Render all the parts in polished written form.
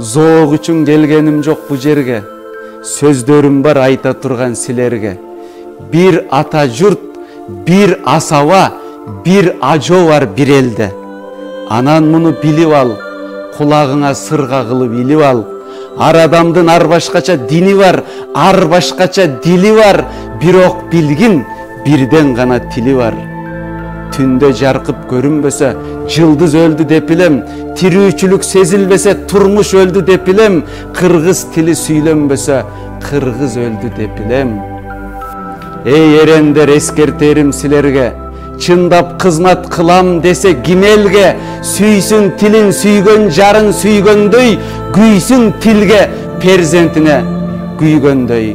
Зоок үчүн келгеним жок бу жерге, сөздөрүм бар айта турган силерге. Бир ата журт, бир асаба, бир ажоо бар бир элде. Анан муну билип ал, кулагыңа сырга кылып илип ал. Ар адамдын ар башкача дини бар, ар башкача дили бар, бирок билгин бирден гана тили бар. Түндө жаркып көрүнбөсө, жылдыз өлдү деп билем, тирүүчүлүк сезилбесе, турмуш өлдү деп билем, кыргыз тили сүйлөнбөсө, кыргыз өлдү деп билем. Эй эрендер, эскертерим силерге, чындап кызмат кылам десе кимелге, сүйсүн тилин сүйгөн жарын сүйгөндөй, күйсүн тилге перзентине күйгөндөй.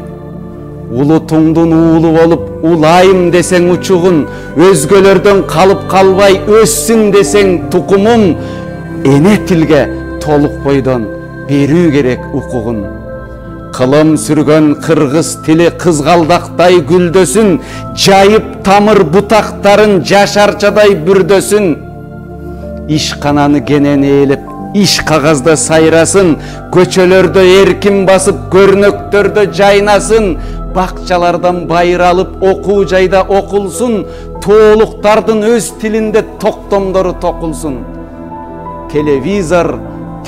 Улутуңдун уулу болуп улайым десең учугун, өзгөлөрдөн калып калбай өссүн десең тукумум, эне тилге толук бойдон берүү керек укугун. Кылым сүргөн кыргыз тили кызгалдактай гүлдөсүн, жайып тамыр бутактарын жашарчадай бүрдөсүн. Иш кананы кенен ээлеп, иш кагазда сайрасын, көчөлөрдө эркин басып, көрнөктөрдө жайнасын, бакчалардан байыр алып, окуу жайда окулсун, тоолуктардын өз тилинде токтомдору токулсун. Телевизор,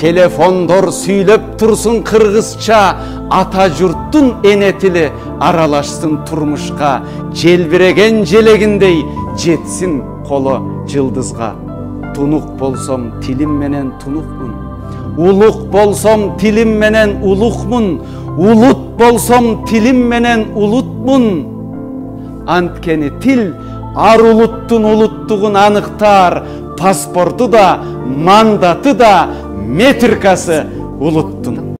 телефондор сүйлөп турсун кыргызча, ата журттун эне тили аралашсын турмушка, желбиреген желегиндей жетсин коло жылдызга. Тунук болсом тилим менен тунукмун, улук болсом тилим менен улукмун, улут болсом тилим менен улутмун. Анткени тил ар улуттун улуттугун аныктар, паспорту да, мандаты да, метрикасы улуттун.